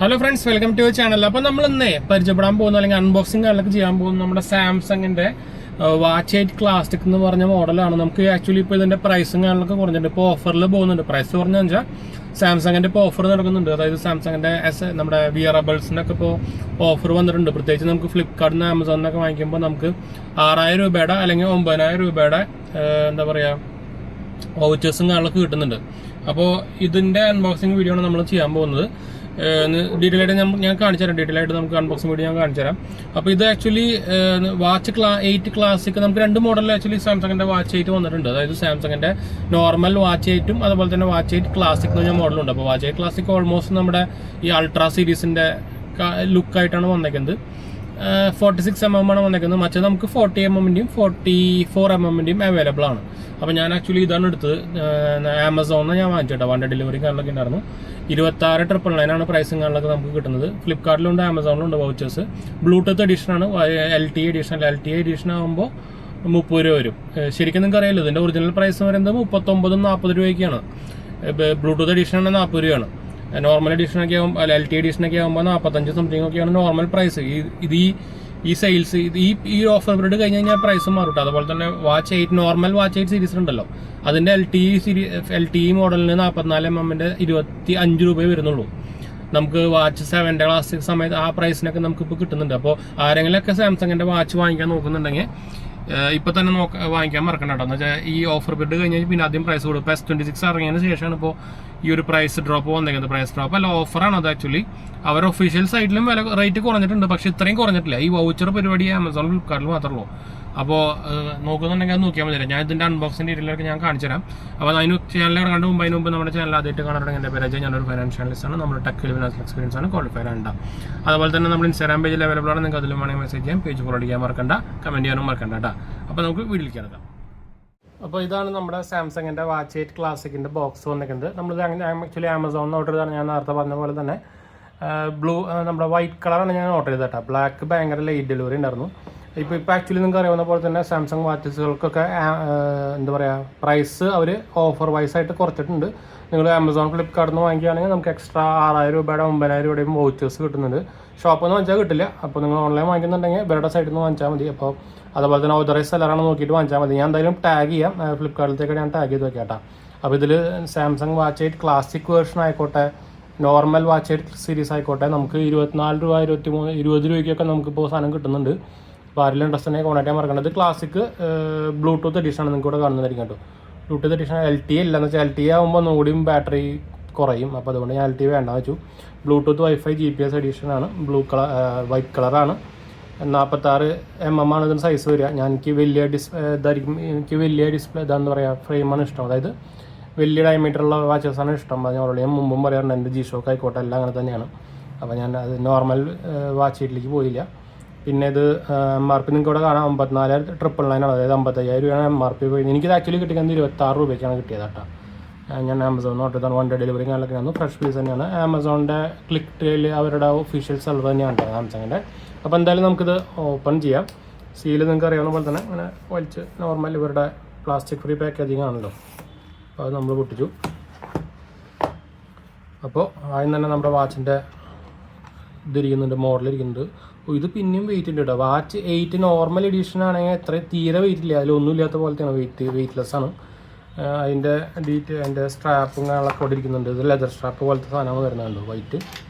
Hello friends, welcome to channel. അപ്പോൾ നമ്മൾ ഇന്നേ പരിചയപ്പെടാൻ പോകുന്ന അല്ലെങ്കിൽ അൺബോക്സിംഗ് കാര്യങ്ങളൊക്കെ ചെയ്യാൻ പോകുന്ന നമ്മുടെ സാംസങ്ങിന്റെ വാച്ച് 8 ക്ലാസിക് എന്ന് പറഞ്ഞ മോഡലാണ്. നമുക്ക് ആക്ച്വലി ഇപ്പോൾ ഇതിന്റെ പ്രൈസും കാര്യങ്ങളൊക്കെ കുറഞ്ഞിട്ടുണ്ട്. ഇപ്പോൾ ഓഫറിൽ പോകുന്നുണ്ട്. പ്രൈസ് കുറഞ്ഞു വെച്ചാൽ സാംസങ്ങിന്റെ ഇപ്പോൾ ഓഫർ നടക്കുന്നുണ്ട്. അതായത് സാംസങ്ങിന്റെ നമ്മുടെ വിയറബിൾസിനൊക്കെ ഇപ്പോൾ ഓഫർ വന്നിട്ടുണ്ട്. പ്രത്യേകിച്ച് നമുക്ക് ഫ്ലിപ്കാർട്ടിൽ നിന്ന് ആമസോണിനൊക്കെ വാങ്ങിക്കുമ്പോൾ നമുക്ക് 6000 രൂപയുടെ അല്ലെങ്കിൽ 9000 രൂപയുടെ എന്താ പറയുക വൗച്ചേഴ്സും കാര്യങ്ങളൊക്കെ കിട്ടുന്നുണ്ട്. അപ്പോൾ ഇതിന്റെ അൺബോക്സിംഗ് വീഡിയോ ആണ് നമ്മൾ ചെയ്യാൻ പോകുന്നത്. ഡീറ്റെയിൽ ആയിട്ട് ഞാൻ കാണിച്ചു തരാം. ഡീറ്റെയിൽ ആയിട്ട് നമുക്ക് അൺബോക്സിംഗ് വീഡിയോ ഞാൻ കാണിച്ചു തരാം. അപ്പോൾ ഇത് ആക്ച്വലി വാച്ച് 8 ക്ലാസിക് നമുക്ക് രണ്ട് മോഡലിൽ ആക്ച്വലി സാംസങ്ങിന്റെ വാച്ച് 8 വന്നിട്ടുണ്ട്. അതായത് സാംസങ്ങിന്റെ നോർമൽ വാച്ച് 8ഉം അതുപോലെ തന്നെ വാച്ച് 8 ക്ലാസിക് എന്ന് പറഞ്ഞ മോഡലുണ്ട്. അപ്പോൾ വാച്ച് 8 ക്ലാസിക് ഓൾമോസ്റ്റ് നമ്മുടെ ഈ അൾട്രാ സീരീസിന്റെ ലുക്കായിട്ടാണ് വന്നേക്കുന്നത്. 46mm ആണ് വന്നേക്കുന്നത്. മറ്റേ നമുക്ക് 40mmന്റെയും 44mmന്റെയും അവൈലബിൾ ആണ്. അപ്പോൾ ഞാൻ ആക്ച്വലി ഇതാണ് എടുത്തത്. ആമസോണിൽ ഞാൻ വാങ്ങിച്ചിട്ടോ. 1 ഡെലിവറി കാര്യങ്ങളൊക്കെ ഉണ്ടായിരുന്നു. 26,999 ആണ് പ്രൈസും കാര്യങ്ങളൊക്കെ നമുക്ക് കിട്ടുന്നത്. ഫ്ലിപ്കാർട്ടിലുണ്ട്, ആമസോണിലുണ്ട് വൗച്ചേഴ്സ്. ബ്ലൂടൂത്ത് എഡിഷൻ ആണ്. LTE എഡിഷൻ ആകുമ്പോൾ 30 രൂപ വരും. ശരിക്കും നിങ്ങൾക്ക് അറിയാമല്ലോ, ഇതിന്റെ ഒറിജിനൽ പ്രൈസ് പറയുന്നത് 39-40 രൂപയ്ക്കാണ്. ബ്ലൂടൂത്ത് എഡിഷൻ ആണ് 40 രൂപയാണ്. നോർമൽ എഡിഷനൊക്കെ ആകുമ്പോൾ LTE എഡിഷനൊക്കെ ആകുമ്പോൾ 45 സംതിങ് ഒക്കെയാണ് നോർമൽ പ്രൈസ്. ഈ സെയിൽസ് ഈ ഓഫർ പീരീഡ് കഴിഞ്ഞ് കഴിഞ്ഞാൽ പ്രൈസ് മാറും. അതുപോലെ തന്നെ വാച്ച് 8 നോർമൽ വാച്ച് 8 സീരീസ് ഉണ്ടല്ലോ, അതിന്റെ LTE മോഡലിന് 44mmന്റെ 25 രൂപയെ വരുന്നുള്ളൂ. നമുക്ക് വാച്ച് 7ന്റെ ക്ലാസിക് സമയത്ത് ആ പ്രൈസിനൊക്കെ നമുക്ക് ഇപ്പോൾ കിട്ടുന്നുണ്ട്. അപ്പോൾ ആരെങ്കിലുമൊക്കെ സാംസങ്ങിന്റെ വാച്ച് വാങ്ങിക്കാൻ നോക്കുന്നുണ്ടെങ്കിൽ ഇപ്പൊ തന്നെ വാങ്ങിക്കാൻ മറക്കണ്ട കേട്ടോ. എന്ന് വെച്ചാൽ ഈ ഓഫർ പീരീഡ് കഴിഞ്ഞാൽ പിന്നെ ആദ്യം പ്രൈസ് കൊടുക്കും. ഇപ്പോൾ S26 ഇറങ്ങിയതിന് ശേഷമാണ് ഇപ്പോൾ ഈ ഒരു പ്രൈസ് ഡ്രോപ്പ് വന്നേക്കുന്നത്. പ്രൈസ് ഡ്രോപ്പ് അല്ല, ഓഫറാണ് അത്. ആക്ച്വലി അവർ ഒഫീഷ്യൽ സൈറ്റിലും വില റേറ്റ് കുറഞ്ഞിട്ടുണ്ട്, പക്ഷെ ഇത്രയും കുറഞ്ഞിട്ടില്ല. ഈ വൗച്ചർ പരിപാടി ആമസോൺ ഫ്ലിപ്കാർട്ടിൽ മാത്രമേ ഉള്ളൂ. അപ്പോൾ നോക്കുന്നുണ്ടെങ്കിൽ അത് നോക്കിയാൽ മതി. ഞാൻ ഇതിന്റെ അൺബോക്സിംഗ് ഡീറ്റെയിലൊക്കെ ഞാൻ കാണിച്ചു തരാം. അപ്പോൾ അതിന് ചാനൽ ഇറങ്ങേണ്ട മുമ്പ് നമ്മുടെ ചാനൽ ആദ്യമായിട്ട് കാണാറുണ്ടെങ്കിൽ എൻ്റെ പേര് ഞാനൊരു ഫൈനാൻഷ്യൽ അനലിസ്റ്റ് ആണ്. നമ്മുടെ ടെക് ഫിനാൻഷ്യൽ എക്സ്പീരിയൻസ് ആണ്, ക്വാളിഫൈഡ് ആണ്. അതുപോലെ തന്നെ നമ്മൾ ഇൻസ്റ്റാഗ്രാം പേജിൽ അവൈലബിൾ ആണ്. നിങ്ങൾക്ക് അതിലും വേണമെങ്കിൽ മെസ്സേജ് ചെയ്യാം. പേജ് ഫോളോ ചെയ്യാൻ മറക്കണ്ട, കമന്റ് ചെയ്യാനും മറക്കണ്ട കേട്ടോ. അപ്പോൾ നമുക്ക് വീട്ടിലേക്ക് ഇറങ്ങാം. അപ്പോൾ ഇതാണ് നമ്മുടെ സാംസങ്ങിന്റെ വാച്ച് 8 ക്ലാസിക്കിന്റെ ബോക്സ് വന്നിരിക്കുന്നത്. നമ്മൾ ആക്ച്വലി ആമസോണിൽ ഓർഡർ ചെയ്താണ്. ഞാൻ നേരത്തെ പറഞ്ഞ പോലെ തന്നെ നമ്മുടെ വൈറ്റ് കളറാണ് ഞാൻ ഓർഡർ ചെയ്തത് കേട്ടോ. ബ്ലാക്ക് ഭയങ്കര ലേറ്റ് ഡെലിവറി ഉണ്ടായിരുന്നു. ഇപ്പോൾ ആക്ച്വലി നിങ്ങൾക്ക് അറിയാവുന്ന പോലെ തന്നെ സാംസങ് വാച്ചസുകൾക്കൊക്കെ എന്താ പറയുക പ്രൈസ് അവർ ഓഫർ വൈസ് ആയിട്ട് കുറച്ചിട്ടുണ്ട്. നിങ്ങൾ ആമസോൺ ഫ്ലിപ്കാർട്ടിൽ നിന്ന് വാങ്ങിക്കുകയാണെങ്കിൽ നമുക്ക് എക്സ്ട്രാ 6000 രൂപയുടെ 9000 രൂപയുടെയും വൗച്ചേഴ്സ് കിട്ടുന്നുണ്ട്. ഷോപ്പിൽ നിന്ന് വാങ്ങിച്ചാൽ കിട്ടില്ല. അപ്പോൾ നിങ്ങൾ ഓൺലൈൻ വാങ്ങിക്കുന്നുണ്ടെങ്കിൽ ഇവരുടെ സൈഡിൽ നിന്ന് വാങ്ങിച്ചാൽ മതി. അപ്പോൾ അതുപോലെ തന്നെ ഓതറൈസ് സെല്ലറാണ് നോക്കിയിട്ട് വാങ്ങിച്ചാൽ മതി. ഞാൻ എന്തായാലും ടാഗ് ചെയ്യാം, ഫ്ലിപ്കാർട്ടിലേക്ക് ഞാൻ ടാഗ് ചെയ്ത് വെക്കാം കേട്ടോ. അപ്പോൾ ഇതിൽ സാംസങ് വാച്ച് 8 ക്ലാസിക് വേർഷൻ ആയിക്കോട്ടെ, നോർമൽ വാച്ച് 8 സീരീസ് ആയിക്കോട്ടെ, നമുക്ക് 24 രൂപ 23 20 രൂപയ്ക്കൊക്കെ നമുക്കിപ്പോൾ സാധനം കിട്ടുന്നുണ്ട്. അപ്പോൾ ആരെങ്കിലും ഇൻട്രസ്റ്റ് ഉണ്ടെങ്കിൽ കോൺടാക്ട് ചെയ്യാൻ മറക്കേണ്ടത്. ക്ലാസിക് ബ്ലൂടൂത്ത് എഡിഷനാണ് നിങ്ങൾക്ക് ഇവിടെ കാണുന്നതായിരിക്കും കേട്ടോ. ബ്ലൂടൂത്ത് എഡിഷൻ LTE ഇല്ലെന്ന് വെച്ചാൽ LTE ആകുമ്പോൾ ഒന്നുകൂടിയും ബാറ്ററി കുറയും. അപ്പോൾ അതുകൊണ്ട് ഞാൻ LTE വേണ്ടെന്ന് വെച്ചു. Bluetooth wifi GPS എഡിഷനാണ്. വൈറ്റ് കളറാണ്. 46mm ആണ് ഇതിന് സൈസ് വരിക. എനിക്ക് വലിയ ഡിസ്പ്ലേ ഇതാണെന്ന് പറയുക ഫ്രെയിമാണ് ഇഷ്ടം. അതായത് വലിയ ഡയമീറ്ററുള്ള വാച്ചസാണ് ഇഷ്ടം. ഞാൻ മുമ്പും പറയാറുണ്ട്, എൻ്റെ G-Shock ആയിക്കോട്ടെ എല്ലാം അങ്ങനെ തന്നെയാണ്. അപ്പോൾ ഞാൻ അത് നോർമൽ വാച്ച് 8ലേക്ക് പോയില്ല. പിന്നെ ഇത് MRP നിങ്ങൾക്ക് ഇവിടെ കാണാം 54,999 ആണ്. അതായത് 55,000 രൂപയാണ് MRP പോയി. എനിക്കിത് ആക്ച്വലി കിട്ടിയത് 26 രൂപയ്ക്കാണ് കിട്ടിയത് കേട്ടോ. ഞാൻ ആമസോണിൽ ഓർഡർ ചെയ്താണ്. 1 ഡെലിവറി കാര്യങ്ങളൊക്കെ ആണ്. ഫ്രഷ് പീസ് തന്നെയാണ്. ആമസോണിൻ്റെ ക്ലിക്ക് അവരുടെ ഒഫീഷ്യൽ സെല്ലർ തന്നെയാണ് കേട്ടോ സാംസങ്ങിൻ്റെ. അപ്പോൾ എന്തായാലും നമുക്കിത് ഓപ്പൺ ചെയ്യാം. സീല് നിങ്ങൾക്ക് അറിയാവുന്ന പോലെ തന്നെ അങ്ങനെ വലിച്ച് നോർമൽ ഇവരുടെ പ്ലാസ്റ്റിക് ഫ്രീ പാക്കേജിങ് ആണല്ലോ. അപ്പോൾ അത് നമ്മൾ പൊട്ടിച്ചു. അപ്പോൾ ആദ്യം തന്നെ നമ്മുടെ വാച്ചിൻ്റെ ഇതിരിക്കുന്നുണ്ട്, മോഡലിരിക്കുന്നുണ്ട്. ഇത് പിന്നെയും വെയിറ്റ് ഉണ്ട് കേട്ടോ. വാച്ച് 8 നോർമൽ എഡിഷൻ ആണെങ്കിൽ തീരെ വെയിറ്റ് ഇല്ല. അതിലൊന്നും ഇല്ലാത്ത പോലത്തെയാണ്. വെയിറ്റ്ലെസ് ആണ്. അതിൻ്റെ അതിൻ്റെ സ്ട്രാപ്പും കാര്യങ്ങളൊക്കെ ഇവിടെ ഇരിക്കുന്നുണ്ട്. ഇത് ലെതർ സ്ട്രാപ്പ് പോലത്തെ സാധനങ്ങൾ വരുന്നുണ്ട് വൈറ്റ്.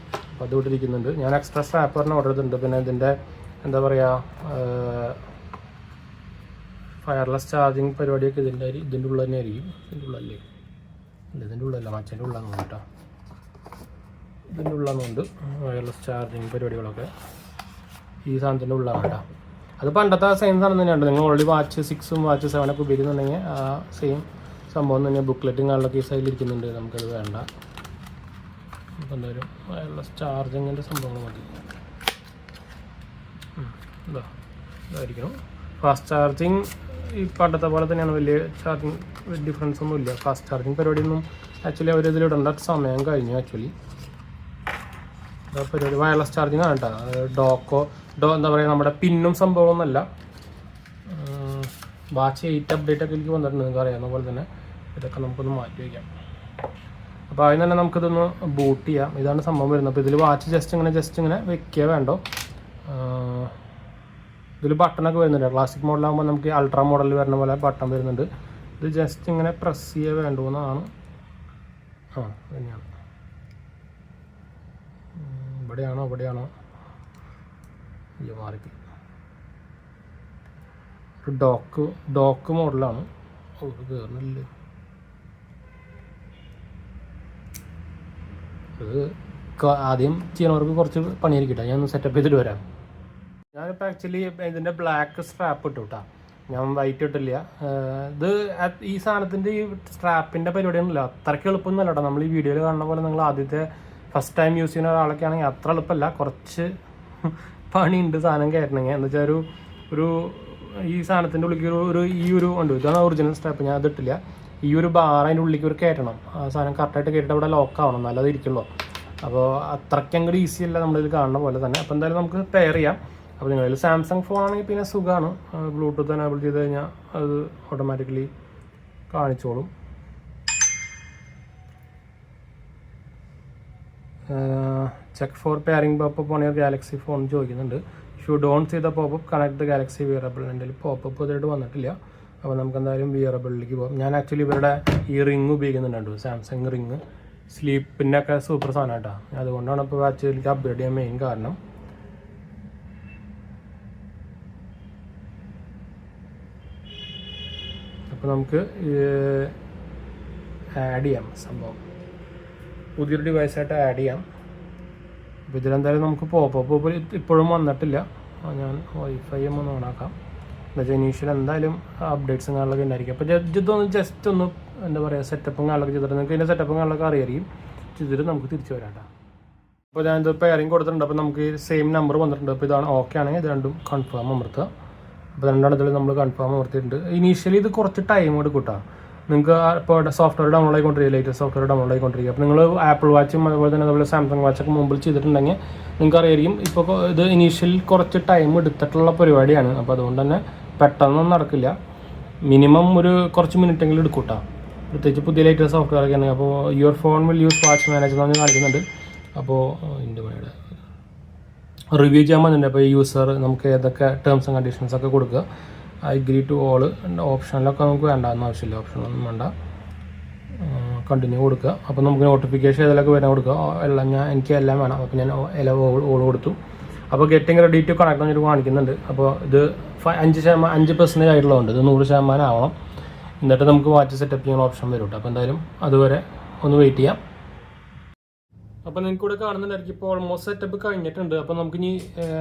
അപ്പോൾ അത് ഇവിടെ ഇരിക്കുന്നുണ്ട്. ഞാൻ എക്സ്ട്രാ സ്ട്രാപ്പ് പറഞ്ഞ് ഓർഡർ ചെയ്തിട്ടുണ്ട്. പിന്നെ ഇതിൻ്റെ എന്താ പറയുക വയർലെസ് ചാർജിങ് പരിപാടിയൊക്കെ ഇതിൻ്റെ ഉള്ളിൽ തന്നെ ആയിരിക്കും. ഇതിൻ്റെ ഉള്ളല്ലേ? ഇതിൻ്റെ ഉള്ളല്ല, മച്ചൻ്റെ ഉള്ളാന്ന് കേട്ടോ. ഇതിൻ്റെ ഉള്ളാന്നുണ്ട് വയർലെസ് ചാർജിങ് പരിപാടികളൊക്കെ ഈ സാധനത്തിൻ്റെ ഉള്ളാണ് കേട്ടോ. അത് പണ്ടത്തെ സെയിം സാധനം തന്നെയാണ്. നിങ്ങൾ ഓൾറെഡി വാച്ച് 6ഉം വാച്ച് 7ഒക്കെ ഉപയോഗിക്കുന്നുണ്ടെങ്കിൽ ആ സെയിം സംഭവം തന്നെ. ബുക്ക്ലെറ്റും കാര്യങ്ങളൊക്കെ ഈ സൈഡിൽ ഇരിക്കുന്നുണ്ട്. നമുക്കത് വേണ്ട. അപ്പോൾ എന്തായാലും വയർലെസ് ചാർജിങ്ങിൻ്റെ സംഭവങ്ങൾ മതി. ഇതായിരിക്കണം ഫാസ്റ്റ് ചാർജിങ്. ഈ പണ്ടത്തെ പോലെ തന്നെയാണ്. വലിയ ചാർജിങ് ഡിഫറൻസ് ഒന്നും ഇല്ല. ഫാസ്റ്റ് ചാർജിങ് പരിപാടിയൊന്നും ആക്ച്വലി അവരിതിലിടേണ്ട സമയം കഴിഞ്ഞു. ആക്ച്വലി പരിപാടി വയർലെസ് ചാർജിങ് ആണ് കേട്ടോ. എന്താ പറയുക നമ്മുടെ പിന്നും സംഭവമൊന്നുമല്ല. വാച്ച് 8 അപ്ഡേറ്റ് ഒക്കെ എനിക്ക് വന്നിട്ടുണ്ട്. നിങ്ങൾക്ക് അറിയാവുന്ന പോലെ തന്നെ ഇതൊക്കെ നമുക്കൊന്ന് മാറ്റി വയ്ക്കാം. അപ്പോൾ അതിന് തന്നെ നമുക്കിതൊന്ന് ബൂട്ട് ചെയ്യാം. ഇതാണ് സംഭവം വരുന്നത്. അപ്പോൾ ഇതിൽ വാച്ച് ജസ്റ്റ് ഇങ്ങനെ വെക്കുക വേണ്ടോ. ഇതിൽ ബട്ടണൊക്കെ വരുന്നുണ്ട്. ക്ലാസിക് മോഡലാകുമ്പോൾ നമുക്ക് അൾട്രാ മോഡലിൽ വരുന്ന പോലെ ബട്ടൺ വരുന്നുണ്ട്. ഇത് ജസ്റ്റ് ഇങ്ങനെ പ്രസ് ചെയ്യുക വേണ്ടുമെന്നാണ്. തന്നെയാണ്. ഇവിടെയാണോ ഈ മാറിക്ക് ഒരു ഡോക്ക് മോഡലാണ്. കയറുന്നില്ല. ഇത് ആദ്യം ചെയ്യണവർക്ക് കുറച്ച് പണിയായിരിക്കട്ടെ. ഞാൻ ഒന്ന് സെറ്റപ്പ് ചെയ്തിട്ട് വരാം. ഞാനിപ്പോൾ ആക്ച്വലി ഇതിൻ്റെ ബ്ലാക്ക് സ്ട്രാപ്പ് ഇട്ടു കേട്ടോ. ഞാൻ വൈറ്റ് ഇട്ടില്ല. ഇത് ഈ സാധനത്തിൻ്റെ ഈ സ്ട്രാപ്പിൻ്റെ പരിപാടിയൊന്നുമില്ല. അത്രയ്ക്ക് എളുപ്പമൊന്നുമല്ല കേട്ടോ. നമ്മൾ ഈ വീഡിയോയിൽ കാണുന്ന പോലെ നിങ്ങൾ ആദ്യത്തെ ഫസ്റ്റ് ടൈം യൂസ് ചെയ്യുന്ന ഒരാളൊക്കെ ആണെങ്കിൽ അത്ര എളുപ്പമല്ല. കുറച്ച് പണിയുണ്ട് സാധനം കയറണമെങ്കിൽ. എന്ന് വെച്ചാൽ ഒരു ഈ സാധനത്തിൻ്റെ ഉള്ളിലേക്ക് ഈ ഒരു ഉണ്ട്. ഇതാണ് ഒറിജിനൽ സ്ട്രാപ്പ്. ഞാൻ അതിട്ടില്ല. ഈ ഒരു ബാർ അതിൻ്റെ ഉള്ളിലേക്ക് ഒരു കയറ്റണം. ആ സാധനം കറക്റ്റായിട്ട് കയറ്റിട്ട് അവിടെ ലോക്ക് ആവണം, നല്ലത് ഇരിക്കുള്ളൂ. അപ്പോൾ അത്രയ്ക്ക് അങ്ങോട്ട് ഈസി അല്ല നമ്മളിത് കാണുന്ന പോലെ തന്നെ. അപ്പോൾ എന്തായാലും നമുക്ക് പെയർ ചെയ്യാം. അപ്പോൾ നിങ്ങളിൽ സാംസങ് ഫോൺ ആണെങ്കിൽ പിന്നെ സുഖമാണ്. ബ്ലൂടൂത്ത് എനേബിൾ ചെയ്ത് കഴിഞ്ഞാൽ അത് ഓട്ടോമാറ്റിക്കലി കാണിച്ചോളും. Check for pairing popup on your Galaxy phone ചോദിക്കുന്നുണ്ട്. If you don't see the popup connect the Galaxy wearable. എൻ്റെ പോപ്പപ്പ് ഇതായിട്ട് വന്നിട്ടില്ല. അപ്പോൾ നമുക്ക് എന്തായാലും വിയറബിളിലേക്ക് പോകാം. ഞാൻ ആക്ച്വലി ഇവരുടെ ഈ റിങ് ഉപയോഗിക്കുന്നുണ്ട്, സാംസങ് റിങ്. സ്ലീപ്പിനൊക്കെ സൂപ്പർ സാധനം കേട്ടോ. അതുകൊണ്ടാണ് ഇപ്പോൾ വാച്ചിലേക്ക് അപ്ഗ്രേഡ് ചെയ്യാൻ മെയിൻ കാരണം. അപ്പോൾ നമുക്ക് ആഡ് ചെയ്യാം സംഭവം. പുതിയൊരു ഡിവൈസായിട്ട് ആഡ് ചെയ്യാം. അപ്പോൾ ഇതിലെന്തായാലും നമുക്ക് പോപ്പപ്പ് ഇപ്പോഴും വന്നിട്ടില്ല. ഞാൻ വൈഫൈ ഒന്ന് ഓണാക്കാം. എന്നുവെച്ചാൽ ഇനീഷ്യൽ എന്തായാലും അപ്ഡേറ്റ്സും കാര്യങ്ങളൊക്കെ ഉണ്ടായിരിക്കും. അപ്പോൾ ഇതൊന്ന് ജസ്റ്റ് ഒന്ന് എന്താ പറയുക സെറ്റപ്പും കാര്യങ്ങളൊക്കെ ചെയ്തിട്ട് നിങ്ങൾക്ക് ഇതിൻ്റെ സെറ്റപ്പും കാര്യങ്ങളൊക്കെ അറിയായിരിക്കും. ചെയ്തിട്ട് നമുക്ക് തിരിച്ചു വരാം കേട്ടോ. അപ്പോൾ ഞാനിത് പെയറിങ് കൊടുത്തിട്ടുണ്ട്. അപ്പോൾ നമുക്ക് ഈ സെയിം നമ്പർ വന്നിട്ടുണ്ട്. അപ്പോൾ ഇതാണ് ഓക്കെ ആണെങ്കിൽ ഇത് രണ്ടും കൺഫേം അമർത്തുക. അപ്പോൾ രണ്ടെണ്ണത്തിൽ നമ്മൾ കൺഫേം അമർത്തിയിട്ടുണ്ട്. ഇനീഷ്യലി ഇത് കുറച്ച് ടൈം എടുക്കും കേട്ടോ. നിങ്ങൾക്ക് ഇപ്പോൾ സോഫ്റ്റ്വെയർ ഡൗൺലോഡ് ആയിക്കൊണ്ടിരിക്കുക, ലേറ്റസ്റ്റ് സോഫ്റ്റ്വെയർ ഡൗൺലോഡ് ആയിക്കൊണ്ടിരിക്കുക. അപ്പോൾ നിങ്ങൾ ആപ്പിൾ വാച്ചും അതുപോലെ തന്നെ അതുപോലെ സാംസങ് വാച്ചൊക്കെ മുമ്പിൽ ചെയ്തിട്ടുണ്ടെങ്കിൽ നിങ്ങൾക്ക് അറിയായിരിക്കും. ഇപ്പോൾ ഇത് ഇനീഷ്യൽ കുറച്ച് ടൈം എടുത്തിട്ടുള്ള പരിപാടിയാണ്. അപ്പോൾ അതുകൊണ്ട് തന്നെ പെട്ടെന്നൊന്നും നടക്കില്ല. മിനിമം ഒരു കുറച്ച് മിനിറ്റെങ്കിലും എടുക്കും കേട്ടോ. പ്രത്യേകിച്ച് പുതിയ ലേറ്റസ്റ്റ് സോഫ്റ്റ്വെയർ ഒക്കെ ആണെങ്കിൽ. അപ്പോൾ your phone will use watch manager എന്ന് പറഞ്ഞ് കാണിക്കുന്നുണ്ട്. അപ്പോൾ ഇതിൻ്റെ മേടെ റിവ്യൂ ചെയ്യാൻ വന്നിട്ടുണ്ട്. അപ്പോൾ ഈ യൂസർ നമുക്ക് ഏതൊക്കെ ടേംസ് ആൻഡ് കണ്ടീഷൻസ് ഒക്കെ കൊടുക്കുക. I agree to all. ഓപ്ഷനിലൊക്കെ നമുക്ക് വേണ്ടാന്ന് ആവശ്യമില്ല. ഓപ്ഷനൊന്നും വേണ്ട. കണ്ടിന്യൂ കൊടുക്കുക. അപ്പോൾ നമുക്ക് നോട്ടിഫിക്കേഷൻ ഏതിലൊക്കെ വരാൻ കൊടുക്കുക. എല്ലാം എനിക്ക് എല്ലാം വേണം. അപ്പോൾ ഞാൻ എല്ലാം ഓൾ കൊടുത്തു. അപ്പോൾ ഗെറ്റിംഗ് റെഡി ടു കണക്ട് എന്നിട്ട് കാണിക്കുന്നുണ്ട്. അപ്പോൾ ഇത് 5% ആയിട്ടുള്ളതുണ്ട്. ഇത് 100% ആവണം. എന്നിട്ട് നമുക്ക് വാച്ച് സെറ്റപ്പ് ചെയ്യാൻ ഓപ്ഷൻ വരും കേട്ടോ. അപ്പോൾ എന്തായാലും അതുവരെ ഒന്ന് വെയിറ്റ് ചെയ്യാം. അപ്പോൾ നിങ്ങൾക്ക് ഇവിടെ കാണുന്നുണ്ടായിരിക്കും. ഇപ്പോൾ ഓൾമോസ്റ്റ് സെറ്റപ്പ് കഴിഞ്ഞിട്ടുണ്ട്. അപ്പോൾ നമുക്ക് ഇനി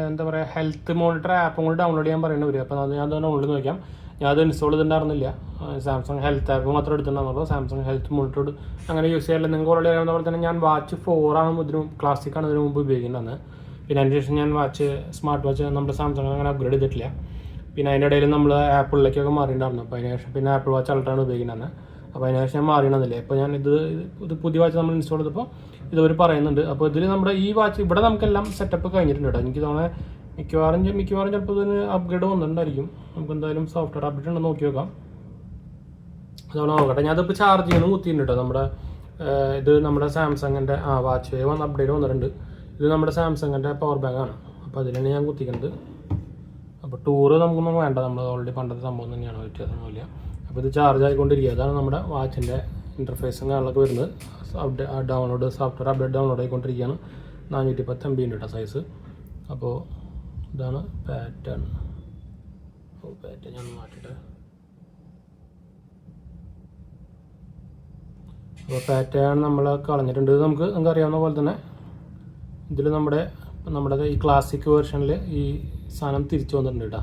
എന്താ പറയുക ഹെൽത്ത് മോണിറ്റർ ആപ്പും കൂടി ഡൗൺലോഡ് ചെയ്യാൻ പറയേണ്ടി വരും. അപ്പോൾ ഞാൻ ഡൗൺലോഡ് നോക്കാം. ഞാൻ അത് ഇൻസ്റ്റാൾ ചെയ്തിട്ടുണ്ടായിരുന്നില്ല. സാംസങ് ഹെൽത്ത് ആപ്പ് മാത്രം എടുത്തിട്ടുണ്ടായിരുന്നുള്ളൂ. സാംസങ് ഹെൽത്ത് മോണിറ്റർ അങ്ങനെ യൂസ് ചെയ്യാറില്ല. നിങ്ങൾക്ക് ഓൾറെഡി അറിയാവുന്ന പോലെ തന്നെ ഞാൻ വാച്ച് 4 ഇതിന് ക്ലാസിക്കാണ് ഇതിന് മുമ്പ് ഉപയോഗിക്കുന്നത്. പിന്നെ അതിന് ശേഷം ഞാൻ സ്മാർട്ട് വാച്ച് നമ്മുടെ സാംസങ് അങ്ങനെ അപ്ഗ്രേഡ് ചെയ്തിട്ടില്ല. പിന്നെ അതിൻ്റെ ഇടയിൽ നമ്മൾ ആപ്പിളിലേക്കൊക്കെ മാറിയിട്ടുണ്ടായിരുന്നു. അപ്പോൾ അതിന് ശേഷം പിന്നെ ആപ്പിൾ വാച്ച് അൾട്രാണ് ഉപയോഗിക്കുന്നത്. അപ്പോൾ അതിന് ശേഷം ഞാൻ മാറിയണമെന്നില്ലേ. ഇപ്പോൾ ഞാൻ ഇത് പുതിയ വാച്ച് നമ്മൾ ഇൻസ്റ്റാൾ ചെയ്തപ്പോൾ ഇതുവരെ പറയുന്നുണ്ട്. അപ്പോൾ ഇതിൽ നമ്മുടെ ഈ വാച്ച് ഇവിടെ നമുക്കെല്ലാം സെറ്റപ്പ് കഴിഞ്ഞിട്ടുണ്ട് കേട്ടോ. എനിക്ക് തോന്നുന്നത് മിക്കവാറും ചിലപ്പോൾ ഇതിന് അപ്ഗ്രേഡ് വന്നിട്ടുണ്ടായിരിക്കും. നമുക്ക് എന്തായാലും സോഫ്റ്റ്വെയർ അപ്ഡേറ്റ് ഉണ്ടെന്ന് നോക്കി നോക്കാം. അതുകൊണ്ട് നോക്കട്ടെ. ഞാനിപ്പോൾ ചാർജ് ചെയ്യണം കുത്തിയിട്ടുണ്ട് കേട്ടോ. ഇത് നമ്മുടെ സാംസങ്ങിൻ്റെ വാച്ച് വേ അപ്ഡേറ്റ് വന്നിട്ടുണ്ട്. ഇത് നമ്മുടെ സാംസങ്ങിൻ്റെ പവർ ബാങ്കാണ്. അപ്പോൾ അതിലാണ് ഞാൻ കുത്തിക്കുന്നത്. അപ്പോൾ ടൂറ് നമുക്കൊന്നും വേണ്ട. നമ്മൾ ഓൾറെഡി പണ്ടത്തെ സംഭവം തന്നെയാണ്, വ്യത്യാസമൊന്നുമില്ല. അപ്പോൾ ഇത് ചാർജ് ആയിക്കൊണ്ടിരിക്കുക. അതാണ് നമ്മുടെ വാച്ചിൻ്റെ ഇൻ്റർഫേസും കാര്യങ്ങളൊക്കെ വരുന്നത്. ഡൗൺലോഡ് സോഫ്റ്റ്വെയർ അപ്ഡേറ്റ് ഡൗൺലോഡ് ആയിക്കൊണ്ടിരിക്കുകയാണ്. 410 MB ഉണ്ട് കേട്ടോ സൈസ്. അപ്പോൾ ഇതാണ് പാറ്റേൺ. ഞാൻ മാറ്റിയിട്ട് അപ്പോൾ പാറ്റേൺ നമ്മൾ കളഞ്ഞിട്ടുണ്ട്. നമുക്ക് അറിയാവുന്ന പോലെ തന്നെ ഇതിൽ നമ്മുടെ ഈ ക്ലാസിക് വേർഷനിൽ ഈ സാധനം തിരിച്ചു വന്നിട്ടുണ്ട് കേട്ടോ.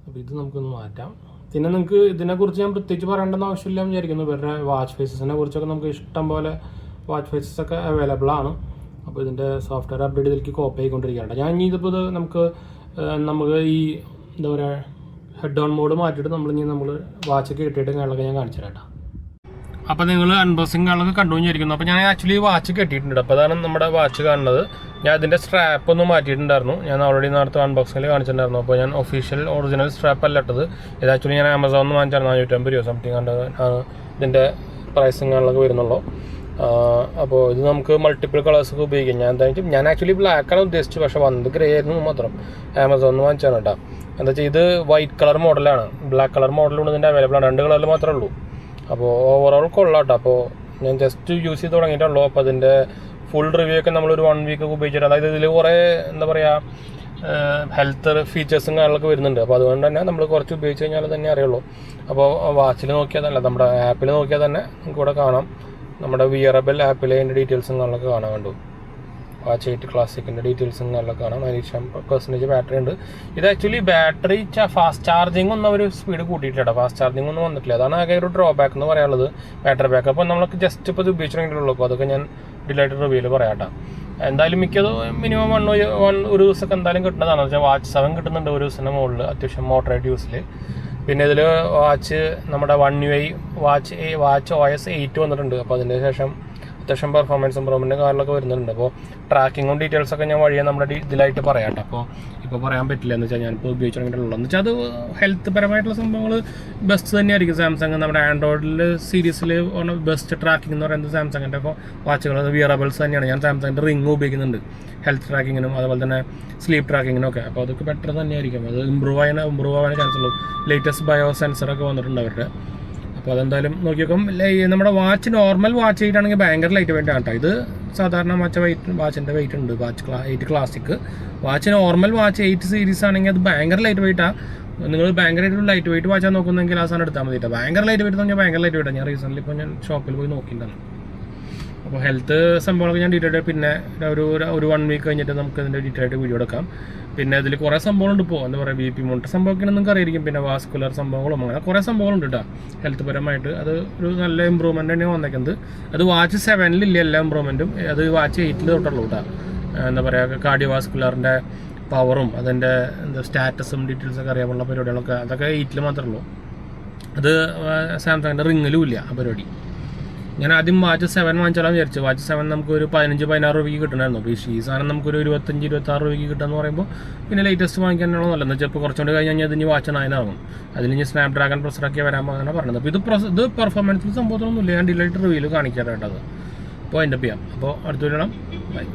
അപ്പോൾ ഇത് നമുക്കൊന്ന് മാറ്റാം. പിന്നെ നിങ്ങൾക്ക് ഇതിനെക്കുറിച്ച് ഞാൻ പ്രത്യേകിച്ച് പറയേണ്ടെന്ന് ആവശ്യമില്ല എന്ന് വിചാരിക്കുന്നു. ഇവരുടെ വാച്ച് ഫേസസിനെ കുറിച്ചൊക്കെ നമുക്ക് ഇഷ്ടം പോലെ വാച്ച് ഫേസസൊക്കെ അവൈലബിൾ ആണ്. അപ്പോൾ ഇതിൻ്റെ സോഫ്റ്റ്വെയർ അപ്ഡേറ്റ് ഇതിലേക്ക് കോപ്പി ആയിക്കൊണ്ടിരിക്കുകയാണ്. ഞാൻ ഇനി ഇതിപ്പോൾ നമുക്ക് ഈ എന്താ പറയുക ഹെഡ് ഓൺ മോഡ് മാറ്റിയിട്ട് നമ്മൾ വാച്ചൊക്കെ കിട്ടിയിട്ട് കാര്യങ്ങളൊക്കെ ഞാൻ കാണിച്ചു തരാം കേട്ടോ. അപ്പോൾ നിങ്ങൾ അൺബോക്സിങ് കാര്യങ്ങളൊക്കെ കണ്ടുകൊണ്ടിരിക്കുന്നു. അപ്പോൾ ഞാൻ ആക്ച്വലി വാച്ച് കെട്ടിയിട്ടുണ്ട്. അപ്പോൾ അതാണ് നമ്മുടെ വാച്ച് കാണുന്നത്. ഞാൻ അതിൻ്റെ സ്ട്രാപ്പ് ഒന്ന് മാറ്റിയിട്ടുണ്ടായിരുന്നു. ഞാൻ ഓൾറെഡി നേരത്തെ അൺബോക്സിങ്ങിൽ കാണിച്ചിട്ടുണ്ടായിരുന്നു. അപ്പോൾ ഞാൻ ഒറിജിനൽ സ്ട്രാപ്പ് അല്ല ഇട്ടത്. ഇത് ആക്ച്വലി ഞാൻ ആമസോണിൽ നിന്ന് വാങ്ങിച്ചായിരുന്നു. 450 രൂപ സംതിങ് ആണ് ഇതിൻ്റെ പ്രൈസും കാര്യങ്ങളൊക്കെ വരുന്നുള്ളൂ. അപ്പോൾ ഇത് നമുക്ക് മൾട്ടിപ്പിൾ കളേഴ്സൊക്കെ ഉപയോഗിക്കാം. ഞാൻ ആക്ച്വലി ബ്ലാക്കാണ് ഉദ്ദേശിച്ചത്, പക്ഷേ വന്നത് ഗ്രേ ആയിരുന്നു മാത്രം. ആമസോണിൽ നിന്ന് വാങ്ങിച്ചാണ് കേട്ടോ. എന്താ വെച്ചാൽ ഇത് വൈറ്റ് കളർ മോഡലാണ്, ബ്ലാക്ക് കളർ മോഡലുകൊണ്ട് ഇതിൻ്റെ അവൈലബിൾ ആണ്, 2 കളറിൽ മാത്രമേ ഉള്ളൂ. അപ്പോൾ ഓവറോൾ കൊള്ളാം കേട്ടോ. അപ്പോൾ ഞാൻ ജസ്റ്റ് യൂസ് ചെയ്ത് തുടങ്ങിയിട്ടുള്ളൂ. അപ്പോൾ അതിൻ്റെ ഫുൾ റിവ്യൂ ഒക്കെ നമ്മളൊരു 1 വീക്ക് ഉപയോഗിച്ചിട്ട്, അതായത് ഇതിൽ കുറേ എന്താ പറയുക ഹെൽത്ത് ഫീച്ചേഴ്സും കാര്യങ്ങളൊക്കെ വരുന്നുണ്ട്. അപ്പോൾ അതുകൊണ്ട് തന്നെ നമ്മൾ കുറച്ച് ഉപയോഗിച്ച് കഴിഞ്ഞാൽ തന്നെ അറിയുള്ളൂ. അപ്പോൾ വാച്ചിൽ നോക്കിയാൽ തന്നെ, നമ്മുടെ ആപ്പിൽ നോക്കിയാൽ തന്നെ നമുക്ക് ഇവിടെ കാണാം, നമ്മുടെ വിയറബിൾ ആപ്പിൽ അതിൻ്റെ ഡീറ്റെയിൽസും കാര്യങ്ങളൊക്കെ കാണാൻ കണ്ടു. വാച്ച് 8 ക്ലാസിക്കിൻ്റെ ഡീറ്റെയിൽസും കാര്യങ്ങളൊക്കെ കാണാം. 95% ബാറ്ററി ഉണ്ട്. ഇത് ആക്ച്വലി ബാറ്ററി ഫാസ്റ്റ് ചാർജിങ് ഒന്നും അവർ സ്പീഡ് കൂട്ടിയിട്ടില്ല, ഫാസ്റ്റ് ചാർജിങ് ഒന്നും വന്നിട്ടില്ല. അതാണ് ആകെ ഒരു ഡ്രോബാക്ക് എന്ന് പറയാനുള്ളത്, ബാറ്ററി ബാക്ക്. അപ്പോൾ നമ്മൾക്ക് ജസ്റ്റ് ഇപ്പോൾ ഇത് ഉപയോഗിച്ച് തുടങ്ങിയിട്ടുള്ളൂ. അപ്പോൾ അതൊക്കെ ഞാൻ ഡിലൈറ്റ് റിവ്യൂവിൽ പറയാം കേട്ടോ. എന്തായാലും മിക്കത് മിനിമം ഒരു ദിവസമൊക്കെ എന്തായാലും കിട്ടുന്നതാണ്. വെച്ചാൽ വാച്ച് 7 കിട്ടുന്നുണ്ട് ഒരു ദിവസത്തിൻ്റെ മുകളിൽ, അത്യാവശ്യം മോട്ടറേറ്റ് യൂസിൽ. പിന്നെ ഇതിൽ വാച്ച് നമ്മുടെ One UI വാച്ച് OS 8 വന്നിട്ടുണ്ട്. അപ്പോൾ അതിൻ്റെ ശേഷം അത്യാവശ്യം പെർഫോമൻസ് ഇമ്പ്രൂവ്മെൻറ്റും കാര്യങ്ങളൊക്കെ വരുന്നുണ്ട്. അപ്പോൾ ട്രാക്കിങ്ങും ഡീറ്റെയിൽസൊക്കെ ഞാൻ വഴിയെ നമ്മുടെ ഇതിലായിട്ട് പറയാം കേട്ടോ. അപ്പോൾ ഇപ്പോൾ പറയാൻ പറ്റില്ല എന്ന് വെച്ചാൽ ഞാനിപ്പോൾ ഉപയോഗിച്ച് തുടങ്ങിയിട്ടുള്ളൂ. എന്ന് വെച്ചാൽ അത് ഹെൽത്ത് പരമായിട്ടുള്ള സംഭവങ്ങൾ ബെസ്റ്റ് തന്നെയായിരിക്കും. സാംസങ് നമ്മുടെ ആൻഡ്രോയിഡിൽ സീരീസിൽ ബെസ്റ്റ് ട്രാക്കിംഗ് എന്ന് പറയുന്നത് സാംസങ്ങിൻ്റെ ഇപ്പോൾ വാച്ചുകൾ വിയറബിൾസ് തന്നെയാണ്. ഞാൻ സാംസങ്ങിൻ്റെ റിംഗ് ഉപയോഗിക്കുന്നുണ്ട് ഹെൽത്ത് ട്രാക്കിങ്ങിനും അതുപോലെ തന്നെ സ്ലീപ്പ് ട്രാക്കിങ്ങിനും ഒക്കെ. അപ്പോൾ അതൊക്കെ ബെറ്റർ തന്നെയായിരിക്കും. അത് ഇമ്പ്രൂവ് ആവാൻ ചാൻസ് ഉള്ളൂ. ലേറ്റസ്റ്റ് ബയോ സെൻസറൊക്കെ വന്നിട്ടുണ്ട് അവരുടെ. അപ്പോൾ അതെന്തായാലും നോക്കി നോക്കും. നമ്മുടെ വാച്ച് നോർമൽ വാച്ച് 8 ആണെങ്കിൽ ഭയങ്കര ലൈറ്റ് വെയിറ്റ് ആണ് കേട്ടോ. ഇത് സാധാരണ വാച്ചിൻ്റെ വെയിറ്റ് ഉണ്ട്. Watch 8 classic watch normal watch 8 series ആണെങ്കിൽ അത് ഭയങ്കര ലൈറ്റ് വെയിറ്റാണ്. നിങ്ങൾ ഭയങ്കരമായിട്ട് ലൈറ്റ് വെയിറ്റ് വാച്ചാൽ നോക്കുന്നെങ്കിൽ ആ സാധനം എടുത്താൽ മതി. ഭയങ്കര ലൈറ്റ് വെയിറ്റ് എന്ന് പറഞ്ഞാൽ ഭയങ്കര ലൈറ്റ് വെയിറ്റാണ്. ഞാൻ റീസെൻ്റ്ലി ഇപ്പോൾ ഞാൻ ഷോപ്പിൽ പോയി നോക്കിയിട്ടാണ്. അപ്പോൾ ഹെൽത്ത് സംഭവങ്ങളൊക്കെ ഞാൻ ഡീറ്റെയിൽ പിന്നെ ഒരു 1 വീക്ക് കഴിഞ്ഞിട്ട് നമുക്ക് ഇതിൻ്റെ ഡീറ്റെയിൽ ആയിട്ട് വീഡിയോ എടുക്കാം. പിന്നെ ഇതിൽ കുറേ സംഭവങ്ങളുണ്ട്. ഇപ്പോൾ എന്താ പറയുക BP മോണിറ്റർ സംഭവമൊക്കെ നിങ്ങൾക്ക് അറിയായിരിക്കും. പിന്നെ വാസ്കുലർ സംഭവങ്ങളും അങ്ങനെ കുറേ സംഭവങ്ങളുണ്ട് കേട്ടോ ഹെൽത്ത് പരമായിട്ട്. അത് ഒരു നല്ല ഇമ്പ്രൂവ്മെൻ്റ് തന്നെയാണ് വന്നേക്കുന്നത്. അത് വാച്ച് 7-ലില്ല എല്ലാ ഇമ്പ്രൂവ്മെൻറ്റും, അത് വാച്ച് 8-ൽ തൊട്ടുള്ളൂ കേട്ടോ. എന്താ പറയുക കാർഡിയോവാസ്കുലറിൻ്റെ പവറും അതിൻ്റെ എന്താ സ്റ്റാറ്റസും ഡീറ്റെയിൽസൊക്കെ അറിയാനുള്ള പരിപാടികളൊക്കെ അതൊക്കെ 8-ൽ മാത്രമേ ഉള്ളൂ. അത് സാംസങ്ങിൻ്റെ റിങ്ങിലും ഇല്ല ആ പരിപാടി. ഞാൻ ആദ്യം വാച്ച് 7 വാങ്ങിച്ചാലും വിചാരിച്ചു. വാച്ച് 7 നമുക്ക് ഒരു 15-16 രൂപയ്ക്ക് കിട്ടണമായിരുന്നു. അപ്പോൾ ഈ സാധനം നമുക്കൊരു 25-26 രൂപയ്ക്ക് കിട്ടുമെന്ന് പറയുമ്പോൾ പിന്നെ ലേറ്റസ്റ്റ് വാങ്ങിക്കാനാണോ നല്ലതെന്ന് വെച്ചാൽ ഇപ്പോൾ കുറച്ചുകൊണ്ട് കഴിഞ്ഞാൽ ഇതിന് വാച്ച് 9 ആകും. അതിന് സ്നാപ് ഡ്രാഗൺ പ്രൊസറൊക്കെ വരാൻ അങ്ങനെ പറഞ്ഞത്. അപ്പോൾ ഇത് പെർഫോമൻസിൽ സംഭവത്തിലൊന്നുമില്ല. ഞാൻ ഡിലൈറ്റ് റിവ്യൂവിൽ കാണിക്കാറ് കേട്ടത്. അപ്പോൾ അതിൻ്റെ ചെയ്യാം. അപ്പോൾ അടുത്ത വീഡിയോ ബൈ.